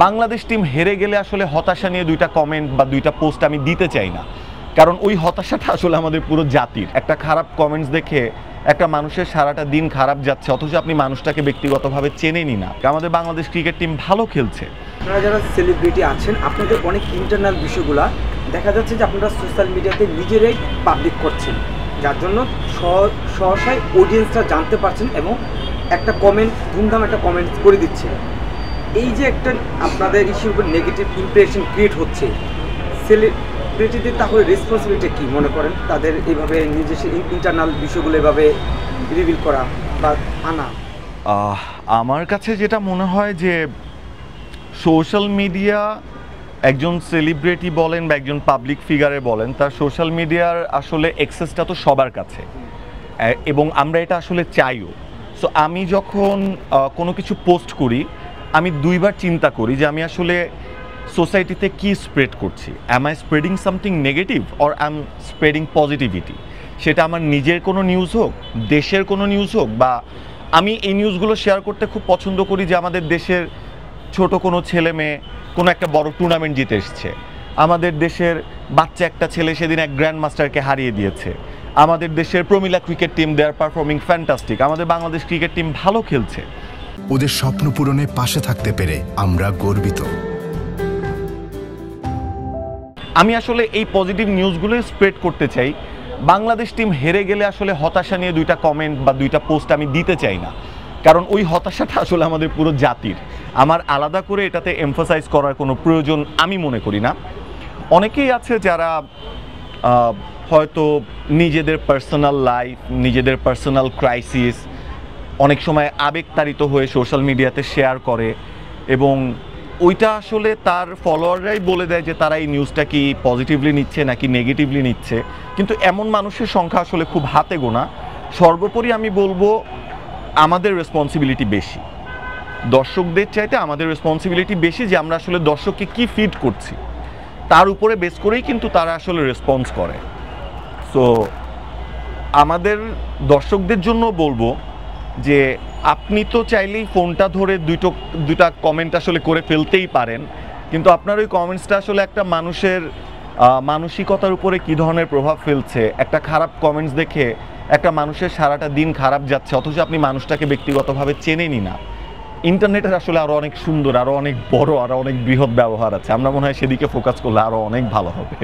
Bangladesh team হেরে গেলে আসলে হতাশা নিয়ে দুইটা কমেন্ট বা দুইটা পোস্ট আমি দিতে চাই না, কারণ ওই হতাশাটা আসলে আমাদের পুরো জাতির। একটা খারাপ কমেন্টস দেখে একটা মানুষের সারাটা দিন খারাপ যাচ্ছে, অথচ আপনি মানুষটাকে ব্যক্তিগতভাবে চেনেনই না। আমাদের বাংলাদেশ ক্রিকেট টিম ভালো খেলছে। আপনারা যারা সেলিব্রিটি আছেন, আপনাদের অনেক ইন্টারনাল বিষয়গুলা দেখা যাচ্ছে যে আপনারা সোশ্যাল মিডিয়াতে নিজেরাই পাবলিক করছেন, যার জন্য সহসায় অডিয়েন্সরা জানতে পারছেন এবং একটা কমেন্ট ধুমধাম একটা কমেন্ট করে দিচ্ছে। এই যে একটা আপনাদের ইস্যুর উপর নেগেটিভ ইমপ্রেশন ক্রিয়েট হচ্ছে, সেলিব্রিটিদের তাহলে রেসপন্সিবিলিটি কী মনে করেন তাদের এইভাবে নিজস্ব ইন্টারনাল বিষয়গুলো এভাবে রিভিল করা বা আনা? আমার কাছে যেটা মনে হয় যে সোশ্যাল মিডিয়া, একজন সেলিব্রিটি বলেন বা একজন পাবলিক ফিগারে বলেন, তার সোশ্যাল মিডিয়ার আসলে অ্যাক্সেসটা তো সবার কাছে, এবং আমরা এটা আসলে চাইও। সো আমি যখন কোনো কিছু পোস্ট করি, আমি দুইবার চিন্তা করি যে আমি আসলে সোসাইটিতে কি স্প্রেড করছি। Am I spreading something negative or I am spreading positivity? সেটা আমার নিজের কোনো নিউজ হোক, দেশের কোনো নিউজ হোক, বা আমি এই নিউজগুলো শেয়ার করতে খুব পছন্দ করি যে আমাদের দেশের ছোট কোনো ছেলে মেয়ে কোনো একটা বড় টুর্নামেন্ট জিতে এসছে, আমাদের দেশের বাচ্চা একটা ছেলে সেদিন এক গ্র্যান্ড মাস্টারকে হারিয়ে দিয়েছে, আমাদের দেশের প্রমিলা cricket team they are performing fantastic, আমাদের বাংলাদেশ ক্রিকেট টিম ভালো খেলছে। ওদের স্বপ্ন পূরণে পাশে থাকতে পেরে আমরা গর্বিত। আমি আসলে এই পজিটিভ নিউজগুলো স্প্রেড করতে চাই। বাংলাদেশ টিম হেরে গেলে আসলে হতাশা নিয়ে দুইটা কমেন্ট বা দুইটা পোস্ট আমি দিতে চাই না, কারণ ওই হতাশাটা আসলে আমাদের পুরো জাতির। আমার আলাদা করে এটাতে এমফাসাইজ করার কোনো প্রয়োজন আমি মনে করি না। অনেকেই আছে যারা হয়তো নিজেদের পার্সোনাল লাইফ, নিজেদের পার্সোনাল ক্রাইসিস অনেক সময় আবেগতাড়িত হয়ে সোশ্যাল মিডিয়াতে শেয়ার করে, এবং ওইটা আসলে তার ফলোয়াররাই বলে দেয় যে তারা এই নিউজটা কি পজিটিভলি নিচ্ছে নাকি নেগেটিভলি নিচ্ছে। কিন্তু এমন মানুষের সংখ্যা আসলে খুব হাতে গোনা। সর্বোপরি আমি বলবো আমাদের রেসপন্সিবিলিটি বেশি, দর্শকদের চাইতে আমাদের রেসপন্সিবিলিটি বেশি, যে আমরা আসলে দর্শককে কি ফিড করছি তার উপরে বেস করেই কিন্তু তারা আসলে রেসপন্স করে। সো আমাদের দর্শকদের জন্য বলবো যে আপনি তো চাইলেই ফোনটা ধরে দুইটা কমেন্ট আসলে করে ফেলতেই পারেন, কিন্তু আপনার ওই কমেন্টসটা আসলে একটা মানুষের মানসিকতার উপরে কী ধরনের প্রভাব ফেলছে। একটা খারাপ কমেন্টস দেখে একটা মানুষের সারাটা দিন খারাপ যাচ্ছে, অথচ আপনি মানুষটাকে ব্যক্তিগতভাবে চেনেনই না। ইন্টারনেটের আসলে আরও অনেক সুন্দর, আরও অনেক বড়, আরও অনেক বৃহৎ ব্যবহার আছে। আমরা মনে হয় সেদিকে ফোকাস করলে আরও অনেক ভালো হবে।